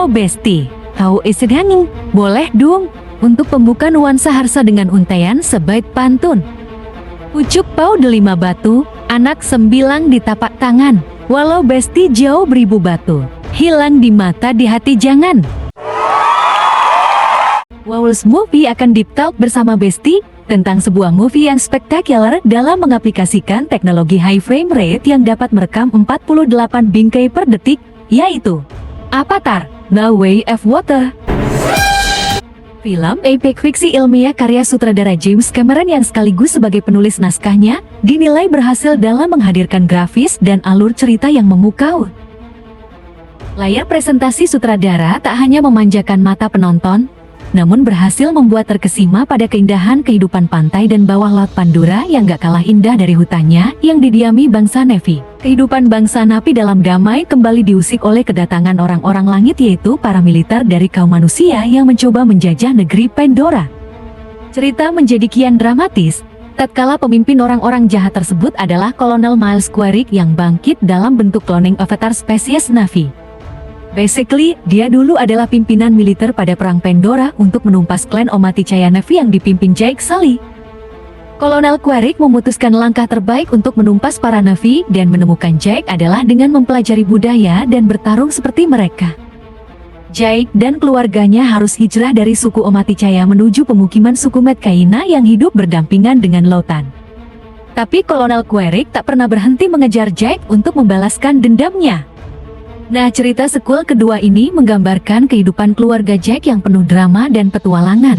Besti, how is it hanging? Boleh dong, untuk pembuka nuansa harsa dengan untaian sebaik pantun. Pucuk pau delima batu, anak sembilang di tapak tangan. Walau Besti jauh beribu batu, hilang di mata di hati jangan. Wowls Movie akan deep talk bersama Besti tentang sebuah movie yang spektakuler dalam mengaplikasikan teknologi high frame rate yang dapat merekam 48 bingkai per detik, yaitu Avatar: The Way of Water. Film epic fiksi ilmiah karya sutradara James Cameron yang sekaligus sebagai penulis naskahnya dinilai berhasil dalam menghadirkan grafis dan alur cerita yang memukau. Layar presentasi sutradara tak hanya memanjakan mata penonton, namun berhasil membuat terkesima pada keindahan kehidupan pantai dan bawah laut Pandora yang gak kalah indah dari hutannya yang didiami bangsa Na'vi. Kehidupan bangsa Na'vi dalam damai kembali diusik oleh kedatangan orang-orang langit, yaitu para militer dari kaum manusia yang mencoba menjajah negeri Pandora. Cerita menjadi kian dramatis tatkala pemimpin orang-orang jahat tersebut adalah Kolonel Miles Quaritch yang bangkit dalam bentuk cloning avatar spesies Na'vi. Basically, dia dulu adalah pimpinan militer pada Perang Pandora untuk menumpas klan Omaticaya Na'vi yang dipimpin Jake Sully. Kolonel Quaritch memutuskan langkah terbaik untuk menumpas para Na'vi dan menemukan Jake adalah dengan mempelajari budaya dan bertarung seperti mereka. Jake dan keluarganya harus hijrah dari suku Omaticaya menuju pemukiman suku Medcaina yang hidup berdampingan dengan lautan. Tapi Kolonel Quaritch tak pernah berhenti mengejar Jake untuk membalaskan dendamnya. Nah, cerita sequel kedua ini menggambarkan kehidupan keluarga Jake yang penuh drama dan petualangan.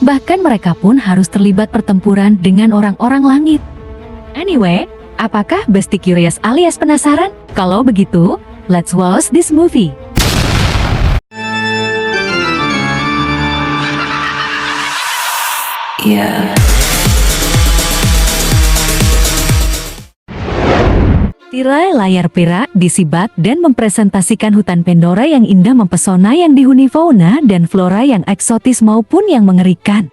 Bahkan mereka pun harus terlibat pertempuran dengan orang-orang langit. Anyway, apakah Besti curious alias penasaran? Kalau begitu, let's watch this movie. Tirai layar perak disibat dan mempresentasikan hutan Pandora yang indah mempesona yang dihuni fauna dan flora yang eksotis maupun yang mengerikan.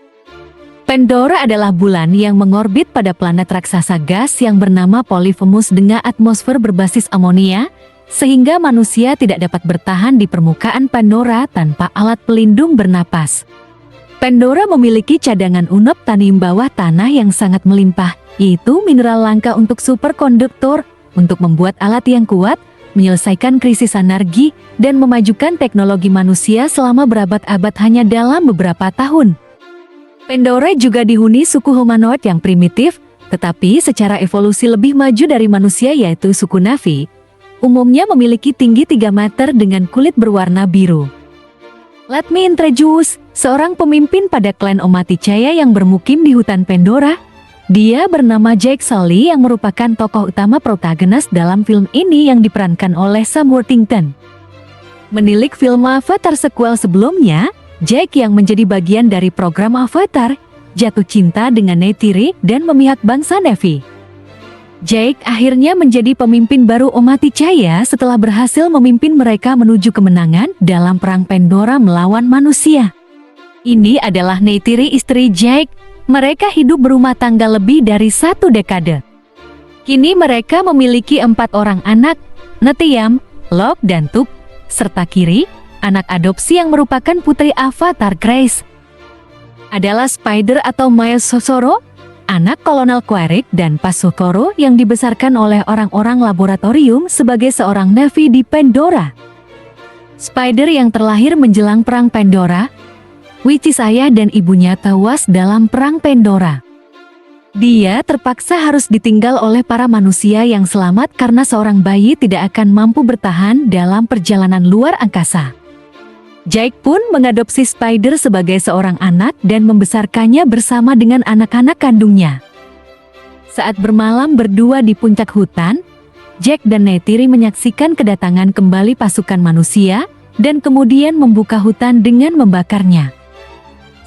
Pandora adalah bulan yang mengorbit pada planet raksasa gas yang bernama Polyphemus dengan atmosfer berbasis amonia, sehingga manusia tidak dapat bertahan di permukaan Pandora tanpa alat pelindung bernapas. Pandora memiliki cadangan unsur tanim bawah tanah yang sangat melimpah, yaitu mineral langka untuk superkonduktor, untuk membuat alat yang kuat, menyelesaikan krisis energi, dan memajukan teknologi manusia selama berabad-abad hanya dalam beberapa tahun. Pandora juga dihuni suku humanoid yang primitif, tetapi secara evolusi lebih maju dari manusia, yaitu suku Na'vi. Umumnya memiliki tinggi 3 meter dengan kulit berwarna biru. Let me introduce seorang pemimpin pada klan Omaticaya yang bermukim di hutan Pandora. Dia bernama Jake Sully yang merupakan tokoh utama protagonis dalam film ini yang diperankan oleh Sam Worthington. Menilik film Avatar sequel sebelumnya, Jake yang menjadi bagian dari program Avatar, jatuh cinta dengan Neytiri dan memihak bangsa Na'vi. Jake akhirnya menjadi pemimpin baru Omaticaya setelah berhasil memimpin mereka menuju kemenangan dalam perang Pandora melawan manusia. Ini adalah Neytiri, istri Jake. Mereka hidup berumah tangga lebih dari 1 dekade. Kini mereka memiliki 4 orang anak, Neteyam, Lok dan Tuk, serta Kiri, anak adopsi yang merupakan putri Avatar Grace. Adalah Spider atau Miles Sosoro, anak Kolonel Quaritch dan Pasokoro yang dibesarkan oleh orang-orang laboratorium sebagai seorang Na'vi di Pandora. Spider yang terlahir menjelang perang Pandora, which is ayah dan ibunya tewas dalam perang Pandora. Dia terpaksa harus ditinggal oleh para manusia yang selamat karena seorang bayi tidak akan mampu bertahan dalam perjalanan luar angkasa. Jake pun mengadopsi Spider sebagai seorang anak dan membesarkannya bersama dengan anak-anak kandungnya. Saat bermalam berdua di puncak hutan, Jake dan Neytiri menyaksikan kedatangan kembali pasukan manusia dan kemudian membuka hutan dengan membakarnya.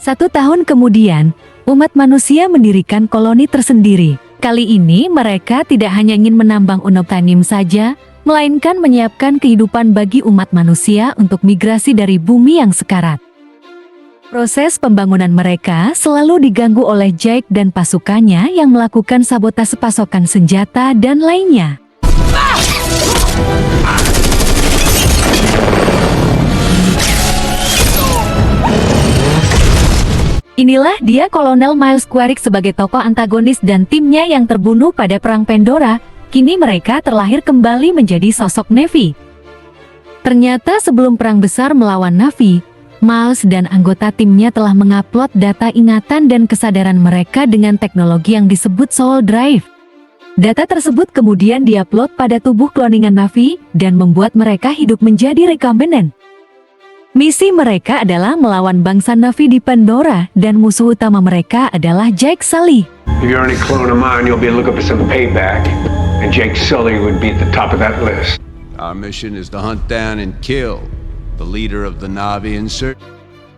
1 tahun kemudian, umat manusia mendirikan koloni tersendiri. Kali ini mereka tidak hanya ingin menambang unobtanim saja, melainkan menyiapkan kehidupan bagi umat manusia untuk migrasi dari bumi yang sekarat. Proses pembangunan mereka selalu diganggu oleh Jake dan pasukannya yang melakukan sabotase pasokan senjata dan lainnya. Inilah dia Kolonel Miles Quaritch sebagai tokoh antagonis dan timnya yang terbunuh pada Perang Pandora. Kini mereka terlahir kembali menjadi sosok Na'vi. Ternyata sebelum perang besar melawan Na'vi, Miles dan anggota timnya telah mengupload data ingatan dan kesadaran mereka dengan teknologi yang disebut Soul Drive. Data tersebut kemudian diupload pada tubuh kloningan Na'vi dan membuat mereka hidup menjadi rekombinant. Misi mereka adalah melawan bangsa Na'vi di Pandora dan musuh utama mereka adalah Jake Sully. If you're any clone of mine, you'll be looking for some payback. And Jake Sully would be at the top of that list. Our mission is to hunt down and kill the leader of the Na'vi insurgency.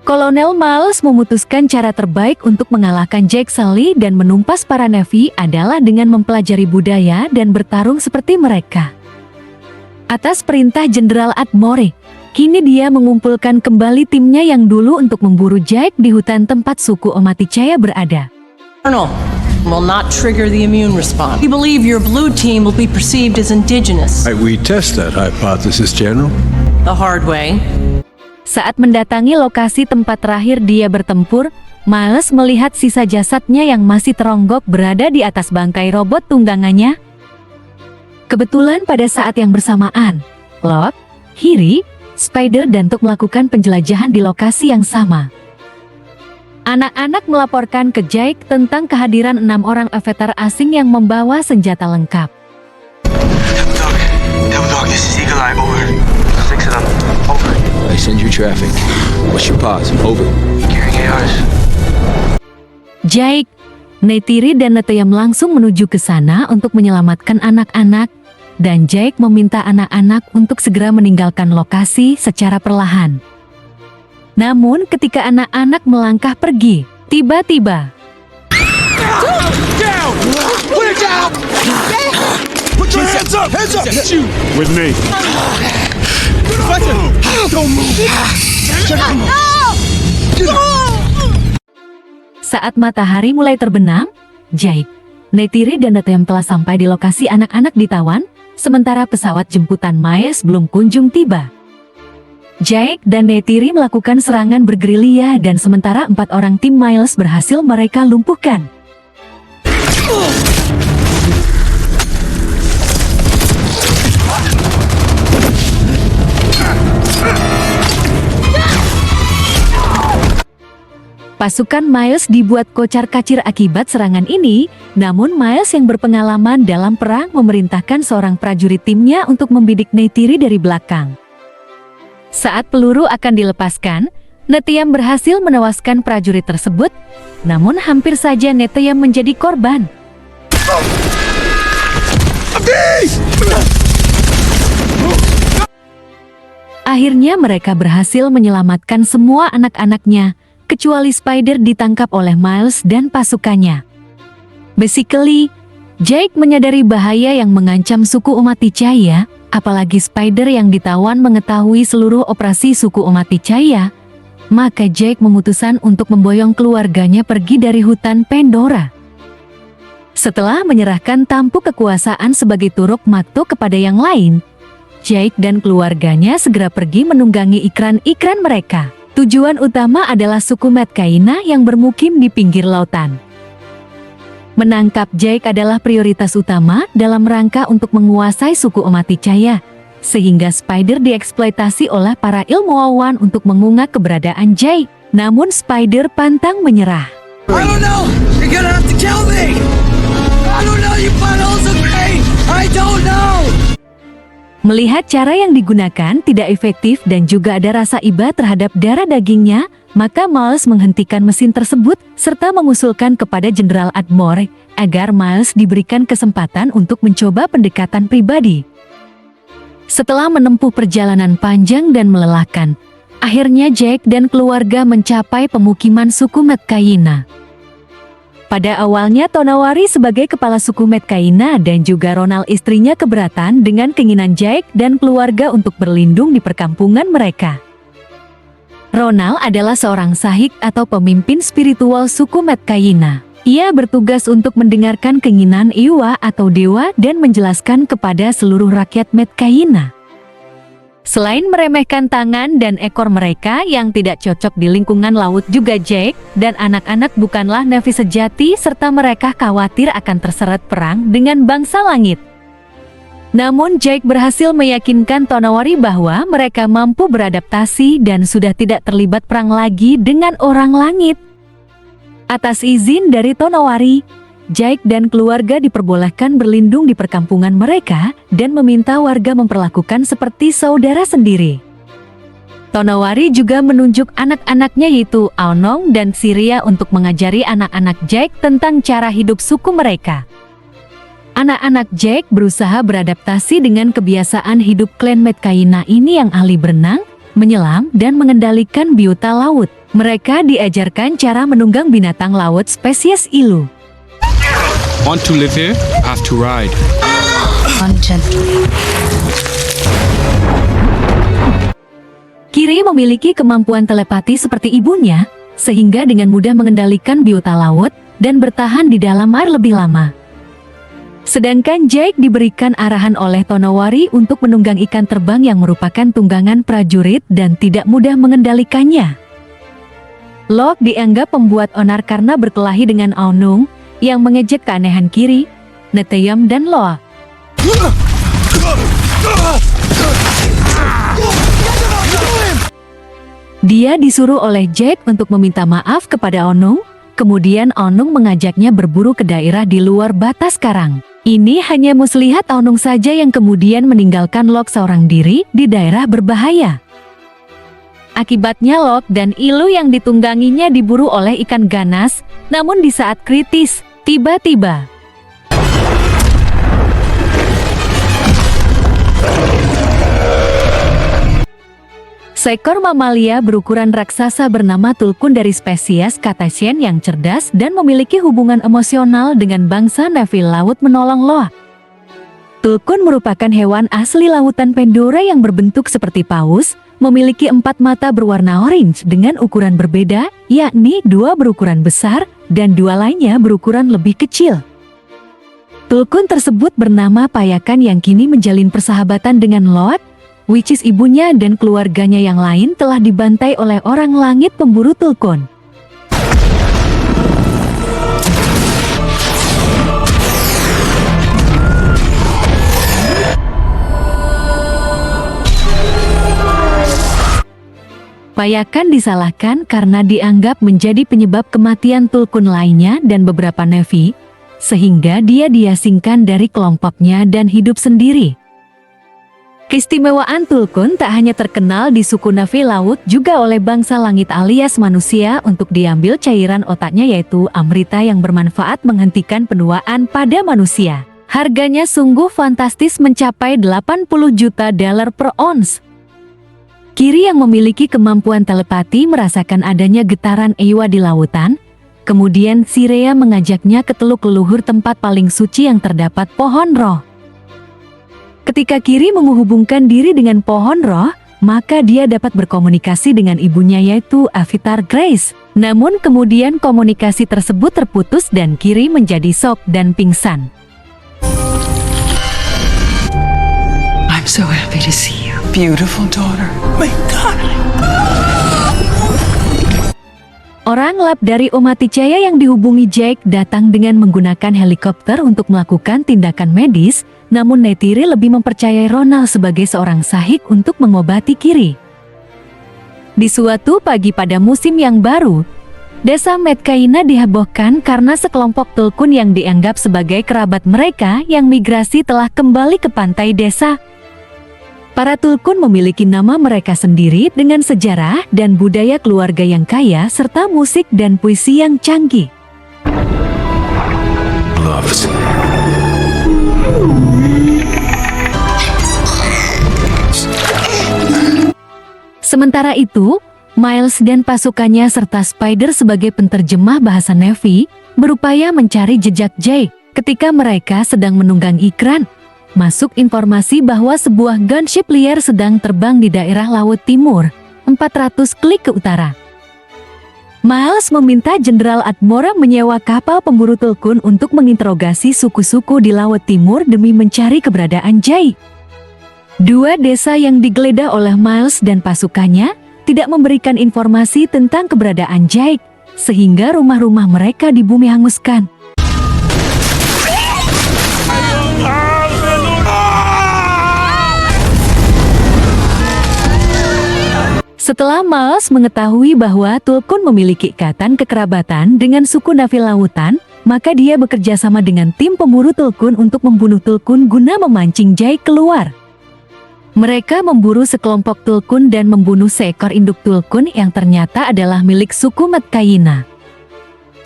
Kolonel Miles memutuskan cara terbaik untuk mengalahkan Jake Sully dan menumpas para Na'vi adalah dengan mempelajari budaya dan bertarung seperti mereka. Atas perintah Jenderal Atmore, kini dia mengumpulkan kembali timnya yang dulu untuk memburu Jake di hutan tempat suku Omaticaya berada. Colonel will not trigger the immune response. We believe your blue team will be perceived as indigenous. We test that hypothesis, General. The hard way. Saat mendatangi lokasi tempat terakhir dia bertempur, Miles melihat sisa jasadnya yang masih teronggok berada di atas bangkai robot tunggangannya. Kebetulan pada saat yang bersamaan, Locke, Hiri, Spider dan Tuk melakukan penjelajahan di lokasi yang sama. Anak-anak melaporkan ke Jake tentang kehadiran 6 orang avatar asing yang membawa senjata lengkap. Devil Dog, this is Eagle Eye, over. 6 of them, over. I send you traffic. What's your pause? Over. Carrying ARs. Jake, Neytiri dan Neteyam langsung menuju ke sana untuk menyelamatkan anak-anak, dan Jake meminta anak-anak untuk segera meninggalkan lokasi secara perlahan. Namun ketika anak-anak melangkah pergi, tiba-tiba Put your hands up! Hands up! Shoot! With me. Don't move! saat matahari mulai terbenam, Jake, Neytiri dan Neteyam telah sampai di lokasi anak-anak ditawan, sementara pesawat jemputan Miles belum kunjung tiba. Jake dan Neytiri melakukan serangan bergerilya dan sementara 4 orang tim Miles berhasil mereka lumpuhkan. Pasukan Miles dibuat kocar-kacir akibat serangan ini, namun Miles yang berpengalaman dalam perang memerintahkan seorang prajurit timnya untuk membidik Neytiri dari belakang. Saat peluru akan dilepaskan, Neteyam berhasil menewaskan prajurit tersebut, namun hampir saja Neteyam menjadi korban. Akhirnya mereka berhasil menyelamatkan semua anak-anaknya, kecuali Spider ditangkap oleh Miles dan pasukannya. Basically, Jake menyadari bahaya yang mengancam suku Omaticaya, apalagi Spider yang ditawan mengetahui seluruh operasi suku Omaticaya, maka Jake memutuskan untuk memboyong keluarganya pergi dari hutan Pandora. Setelah menyerahkan tampuk kekuasaan sebagai Turuk Makto kepada yang lain, Jake dan keluarganya segera pergi menunggangi ikran-ikran mereka. Tujuan utama adalah suku Metkayina yang bermukim di pinggir lautan. Menangkap Jake adalah prioritas utama dalam rangka untuk menguasai suku Omaticaya, sehingga Spider dieksploitasi oleh para ilmuwan untuk mengungkap keberadaan Jake. Namun Spider pantang menyerah. I don't know! You're gonna have to kill me! I don't know, you buttholes of me! I don't know! Melihat cara yang digunakan tidak efektif dan juga ada rasa iba terhadap darah dagingnya, maka Miles menghentikan mesin tersebut serta mengusulkan kepada Jenderal Atmore agar Miles diberikan kesempatan untuk mencoba pendekatan pribadi. Setelah menempuh perjalanan panjang dan melelahkan, akhirnya Jake dan keluarga mencapai pemukiman suku Metkayina. Pada awalnya Tonawari sebagai kepala suku Metkayina dan juga Ronald istrinya keberatan dengan keinginan Jake dan keluarga untuk berlindung di perkampungan mereka. Ronald adalah seorang sahik atau pemimpin spiritual suku Metkayina. Ia bertugas untuk mendengarkan keinginan Iwa atau dewa dan menjelaskan kepada seluruh rakyat Metkayina. Selain meremehkan tangan dan ekor mereka yang tidak cocok di lingkungan laut juga Jake dan anak-anak bukanlah Navy sejati serta mereka khawatir akan terseret perang dengan bangsa langit. Namun Jake berhasil meyakinkan Tonowari bahwa mereka mampu beradaptasi dan sudah tidak terlibat perang lagi dengan orang langit. Atas izin dari Tonowari, Jake dan keluarga diperbolehkan berlindung di perkampungan mereka dan meminta warga memperlakukan seperti saudara sendiri. Tonowari juga menunjuk anak-anaknya yaitu Aonong dan Siria untuk mengajari anak-anak Jake tentang cara hidup suku mereka. Anak-anak Jake berusaha beradaptasi dengan kebiasaan hidup klan Medcaina ini yang ahli berenang, menyelam, dan mengendalikan biota laut. Mereka diajarkan cara menunggang binatang laut spesies ilu. Want to live here? Have to ride. Kiri memiliki kemampuan telepati seperti ibunya, sehingga dengan mudah mengendalikan biota laut dan bertahan di dalam air lebih lama. Sedangkan Jake diberikan arahan oleh Tonowari untuk menunggang ikan terbang yang merupakan tunggangan prajurit dan tidak mudah mengendalikannya. Locke dianggap pembuat onar karena berkelahi dengan Aonung yang mengejek keanehan Kiri, Neteyam, dan Loa. Dia disuruh oleh Jake untuk meminta maaf kepada Aonung, kemudian Aonung mengajaknya berburu ke daerah di luar batas karang. Ini hanya muslihat Aonung saja yang kemudian meninggalkan Locke seorang diri di daerah berbahaya. Akibatnya Locke dan ilu yang ditungganginya diburu oleh ikan ganas, namun di saat kritis, tiba-tiba seekor mamalia berukuran raksasa bernama Tulkun dari spesies Cetacean yang cerdas dan memiliki hubungan emosional dengan bangsa Navy laut menolong Loa. Tulkun merupakan hewan asli lautan Pandora yang berbentuk seperti paus, memiliki 4 mata berwarna orange dengan ukuran berbeda, yakni 2 berukuran besar dan 2 lainnya berukuran lebih kecil. Tulkun tersebut bernama Payakan yang kini menjalin persahabatan dengan Loa, which is ibunya dan keluarganya yang lain telah dibantai oleh orang langit pemburu Tulkun. Payakan disalahkan karena dianggap menjadi penyebab kematian Tulkun lainnya dan beberapa Navy, sehingga dia diasingkan dari kelompoknya dan hidup sendiri. Keistimewaan Tulkun tak hanya terkenal di suku Navy laut juga oleh bangsa langit alias manusia untuk diambil cairan otaknya yaitu amrita yang bermanfaat menghentikan penuaan pada manusia. Harganya sungguh fantastis mencapai $80 juta per ons. Kiri yang memiliki kemampuan telepati merasakan adanya getaran Eywa di lautan, kemudian Sirea mengajaknya ke teluk leluhur tempat paling suci yang terdapat pohon roh. Ketika Kiri menghubungkan diri dengan pohon roh, maka dia dapat berkomunikasi dengan ibunya yaitu Avitar Grace. Namun kemudian komunikasi tersebut terputus dan Kiri menjadi shock dan pingsan. I'm so happy to see you, beautiful daughter. My darling. Orang lab dari Omaticaya yang dihubungi Jake datang dengan menggunakan helikopter untuk melakukan tindakan medis, namun Neytiri lebih mempercayai Ronald sebagai seorang sahik untuk mengobati Kiri. Di suatu pagi pada musim yang baru, desa Medcaina dihebohkan karena sekelompok Tulkun yang dianggap sebagai kerabat mereka yang migrasi telah kembali ke pantai desa. Para Tulkun memiliki nama mereka sendiri dengan sejarah dan budaya keluarga yang kaya serta musik dan puisi yang canggih. Gloves. Sementara itu, Miles dan pasukannya serta Spider sebagai penterjemah bahasa Navy berupaya mencari jejak Jake. Ketika mereka sedang menunggang iklan, masuk informasi bahwa sebuah gunship liar sedang terbang di daerah Laut Timur, 400 klik ke utara. Miles meminta Jenderal Admora menyewa kapal pemburu Tulkun untuk menginterogasi suku-suku di Laut Timur demi mencari keberadaan Jake. Dua desa yang digeledah oleh Miles dan pasukannya tidak memberikan informasi tentang keberadaan Jake, sehingga rumah-rumah mereka di bumi hanguskan. Setelah Miles mengetahui bahwa Tulkun memiliki ikatan kekerabatan dengan suku Navi Lautan, maka dia bekerja sama dengan tim pemburu Tulkun untuk membunuh Tulkun guna memancing Jake keluar. Mereka memburu sekelompok Tulkun dan membunuh seekor induk Tulkun yang ternyata adalah milik suku Metkayina.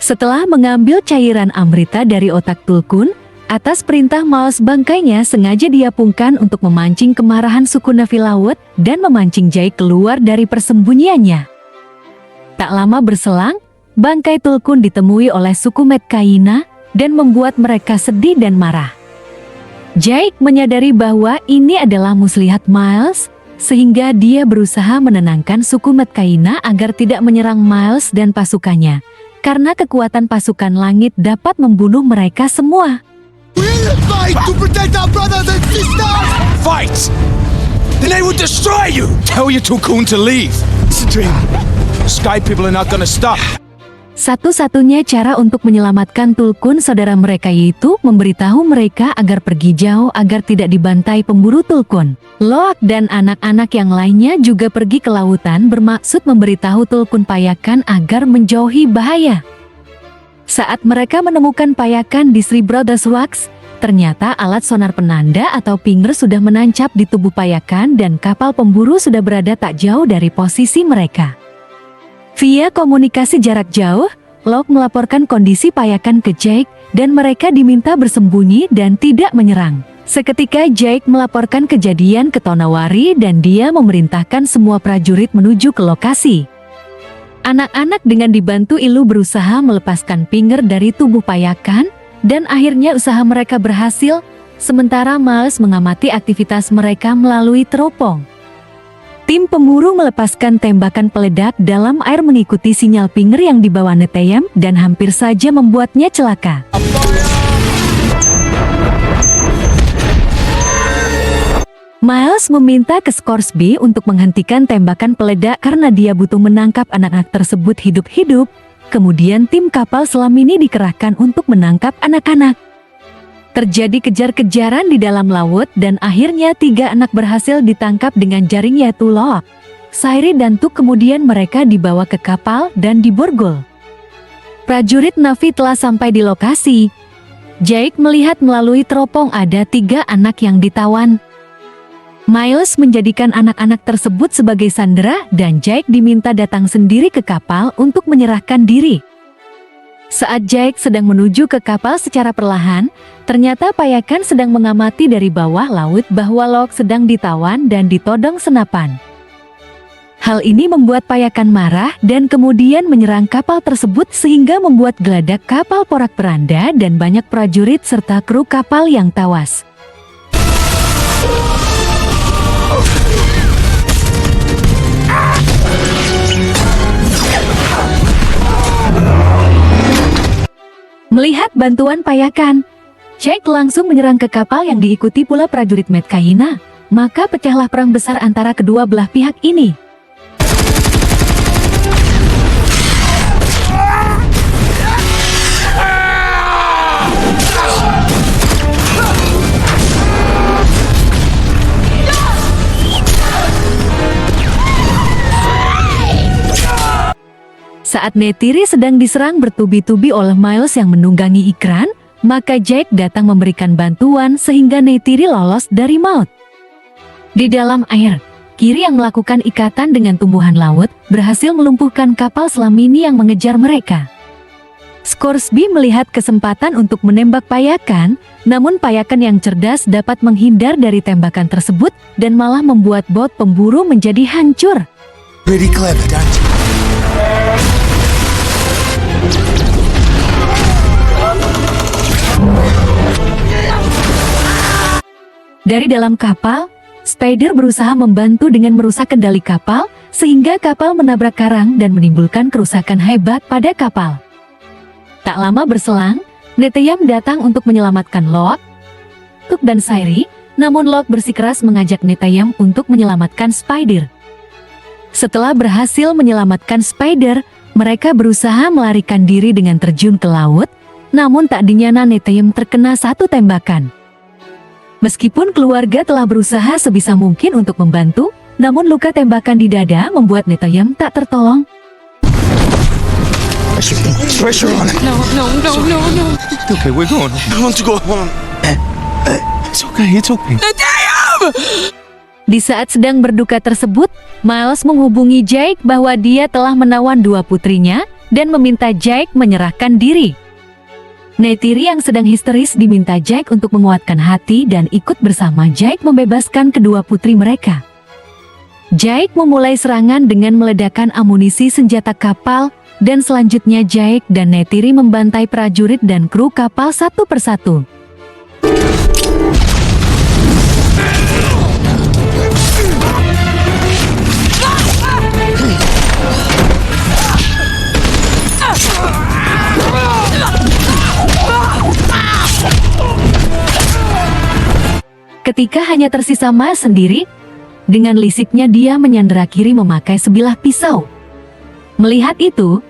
Setelah mengambil cairan Amrita dari otak Tulkun, atas perintah Miles bangkainya sengaja diapungkan untuk memancing kemarahan suku Navi Laut dan memancing Jake keluar dari persembunyiannya. Tak lama berselang, bangkai Tulkun ditemui oleh suku Metkayina dan membuat mereka sedih dan marah. Jake menyadari bahwa ini adalah muslihat Miles, sehingga dia berusaha menenangkan suku Metkayina agar tidak menyerang Miles dan pasukannya, karena kekuatan pasukan langit dapat membunuh mereka semua. We'll fight to protect our brothers and sisters! Fight! Then they will destroy you! Tell your Tulkun to leave. Listen to him. Sky people are not gonna stop. Satu-satunya cara untuk menyelamatkan Tulkun saudara mereka yaitu memberitahu mereka agar pergi jauh agar tidak dibantai pemburu Tulkun. Loak dan anak-anak yang lainnya juga pergi ke lautan bermaksud memberitahu Tulkun Payakan agar menjauhi bahaya. Saat mereka menemukan Payakan di Three Brothers Wax, ternyata alat sonar penanda atau pinger sudah menancap di tubuh Payakan dan kapal pemburu sudah berada tak jauh dari posisi mereka. Via komunikasi jarak jauh, Loak melaporkan kondisi Payakan ke Jake dan mereka diminta bersembunyi dan tidak menyerang. Seketika Jake melaporkan kejadian ke Tonawari dan dia memerintahkan semua prajurit menuju ke lokasi. Anak-anak dengan dibantu Ilu berusaha melepaskan pinger dari tubuh Payakan dan akhirnya usaha mereka berhasil, sementara Miles mengamati aktivitas mereka melalui teropong. Tim pemburu melepaskan tembakan peledak dalam air mengikuti sinyal pinger yang dibawa Neteyam dan hampir saja membuatnya celaka. Miles meminta ke Scoresby untuk menghentikan tembakan peledak karena dia butuh menangkap anak-anak tersebut hidup-hidup. Kemudian tim kapal selam ini dikerahkan untuk menangkap anak-anak. Terjadi kejar-kejaran di dalam laut dan akhirnya 3 anak berhasil ditangkap dengan jaring yaitu Loak, Sairi dan Tuk. Kemudian mereka dibawa ke kapal dan diborgol. Prajurit Navi telah sampai di lokasi. Jake melihat melalui teropong ada 3 anak yang ditawan. Miles menjadikan anak-anak tersebut sebagai sandera dan Jake diminta datang sendiri ke kapal untuk menyerahkan diri. Saat Jake sedang menuju ke kapal secara perlahan, ternyata Payakan sedang mengamati dari bawah laut bahwa Loak sedang ditawan dan ditodong senapan. Hal ini membuat Payakan marah dan kemudian menyerang kapal tersebut sehingga membuat geladak kapal porak-poranda dan banyak prajurit serta kru kapal yang tawas. Melihat bantuan Payakan, Jake langsung menyerang ke kapal yang diikuti pula prajurit Metkayina, maka pecahlah perang besar antara kedua belah pihak ini. Saat Neytiri sedang diserang bertubi-tubi oleh Miles yang menunggangi Ikran, maka Jake datang memberikan bantuan sehingga Neytiri lolos dari maut. Di dalam air, Kiri yang melakukan ikatan dengan tumbuhan laut berhasil melumpuhkan kapal selam ini yang mengejar mereka. Scoresby melihat kesempatan untuk menembak Payakan, namun Payakan yang cerdas dapat menghindar dari tembakan tersebut dan malah membuat bot pemburu menjadi hancur. Pretty clever, don't you? Dari dalam kapal, Spider berusaha membantu dengan merusak kendali kapal, sehingga kapal menabrak karang dan menimbulkan kerusakan hebat pada kapal. Tak lama berselang, Neteyam datang untuk menyelamatkan Loak, Tuk dan Sairi, Namun Locke bersikeras mengajak Neteyam untuk menyelamatkan Spider. Setelah berhasil menyelamatkan Spider, mereka berusaha melarikan diri dengan terjun ke laut, namun tak dinyana Neteyam terkena satu tembakan. Meskipun keluarga telah berusaha sebisa mungkin untuk membantu, namun luka tembakan di dada membuat Neteyam tak tertolong. Pressure on it. No. Okay, we're going. I want to go home. It's okay. Di saat sedang berduka tersebut, Miles menghubungi Jake bahwa dia telah menawan dua putrinya dan meminta Jake menyerahkan diri. Neytiri yang sedang histeris diminta Jake untuk menguatkan hati dan ikut bersama Jake membebaskan kedua putri mereka. Jake memulai serangan dengan meledakkan amunisi senjata kapal, dan selanjutnya Jake dan Neytiri membantai prajurit dan kru kapal satu persatu. Ketika hanya tersisa Miles sendiri, dengan lisiknya dia menyandera Kiri memakai sebilah pisau. Melihat itu,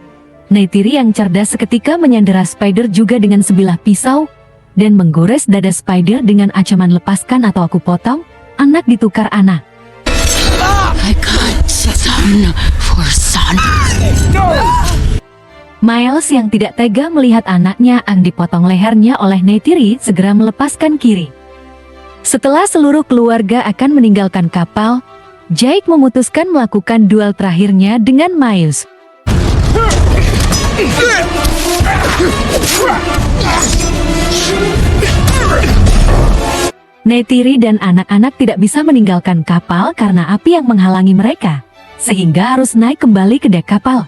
Neytiri yang cerdas seketika menyandera Spider juga dengan sebilah pisau, dan menggores dada Spider dengan ancaman lepaskan atau aku potong, anak ditukar anak. I got son for son. Miles yang tidak tega melihat anaknya yang dipotong lehernya oleh Neytiri segera melepaskan Kiri. Setelah seluruh keluarga akan meninggalkan kapal, Jake memutuskan melakukan duel terakhirnya dengan Miles. Neytiri dan anak-anak tidak bisa meninggalkan kapal karena api yang menghalangi mereka, sehingga harus naik kembali ke dek kapal.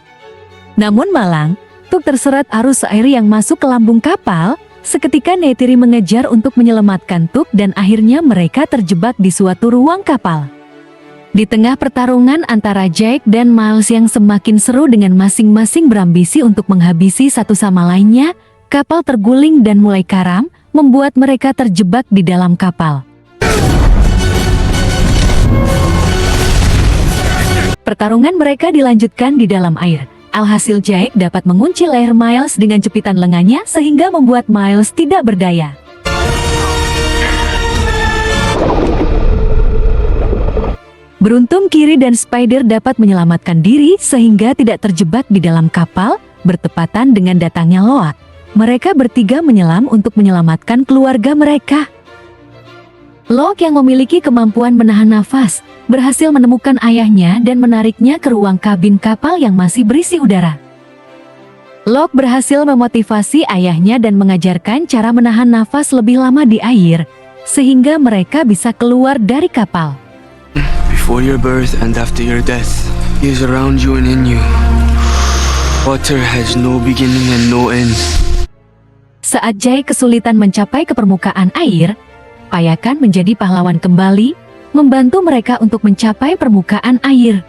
Namun malang, Tuk terseret arus air yang masuk ke lambung kapal. Seketika Neytiri mengejar untuk menyelamatkan Tuk dan akhirnya mereka terjebak di suatu ruang kapal. Di tengah pertarungan antara Jake dan Miles yang semakin seru dengan masing-masing berambisi untuk menghabisi satu sama lainnya, kapal terguling dan mulai karam, membuat mereka terjebak di dalam kapal. Pertarungan mereka dilanjutkan di dalam air. Alhasil Jake dapat mengunci leher Miles dengan jepitan lengannya sehingga membuat Miles tidak berdaya. Beruntung Kiri dan Spider dapat menyelamatkan diri sehingga tidak terjebak di dalam kapal, bertepatan dengan datangnya Locke. Mereka bertiga menyelam untuk menyelamatkan keluarga mereka. Locke yang memiliki kemampuan menahan nafas, berhasil menemukan ayahnya dan menariknya ke ruang kabin kapal yang masih berisi udara. Locke berhasil memotivasi ayahnya dan mengajarkan cara menahan nafas lebih lama di air, sehingga mereka bisa keluar dari kapal. Before your birth and after your death, He is around you and in you. Water has no beginning and no end. Saat Jake kesulitan mencapai ke permukaan air, Payakan menjadi pahlawan kembali, membantu mereka untuk mencapai permukaan air.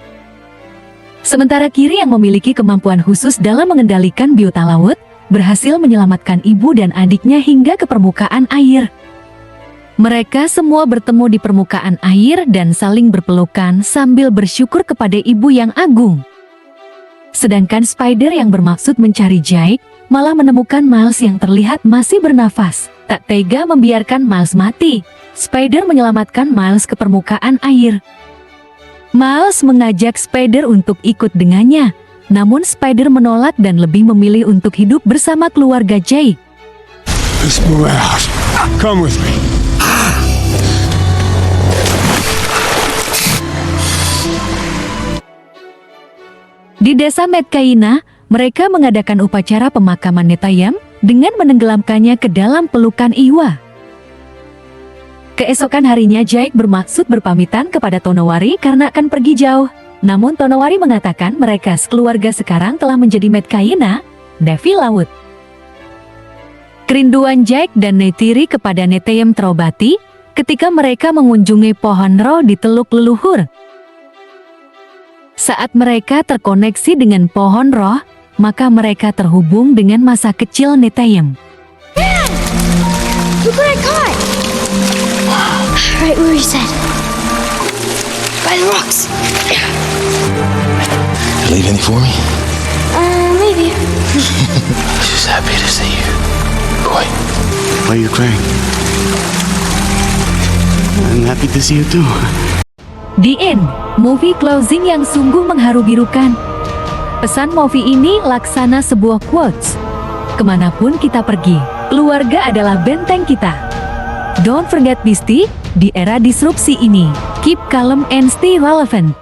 Sementara Kiri yang memiliki kemampuan khusus dalam mengendalikan biota laut, berhasil menyelamatkan ibu dan adiknya hingga ke permukaan air. Mereka semua bertemu di permukaan air dan saling berpelukan sambil bersyukur kepada ibu yang agung. Sedangkan Spider yang bermaksud mencari Jake, malah menemukan Miles yang terlihat masih bernafas. Tak tega membiarkan Miles mati, Spider menyelamatkan Miles ke permukaan air. Miles mengajak Spider untuk ikut dengannya, namun Spider menolak dan lebih memilih untuk hidup bersama keluarga Jake. Let's move out. Come with me. Di desa Medcaina, mereka mengadakan upacara pemakaman Neteyam dengan menenggelamkannya ke dalam pelukan Iwa. Keesokan harinya Jake bermaksud berpamitan kepada Tonowari karena akan pergi jauh. Namun Tonowari mengatakan mereka sekeluarga sekarang telah menjadi Medcaina, Devi Laut. Kerinduan Jake dan Neytiri kepada Neteyam terobati ketika mereka mengunjungi pohon roh di Teluk Leluhur. Saat mereka terkoneksi dengan pohon roh, maka mereka terhubung dengan masa kecil Neteyam. Look what I caught! Right where he said. By the rocks. Leave any for me? Maybe. Just happy to see you. Boy. Why are you crying? I'm happy to see you too. The End, movie closing yang sungguh mengharu-birukan. Pesan movie ini laksana sebuah quotes. Kemanapun kita pergi, keluarga adalah benteng kita. Don't forget Beastie, di era disrupsi ini, keep calm and stay relevant.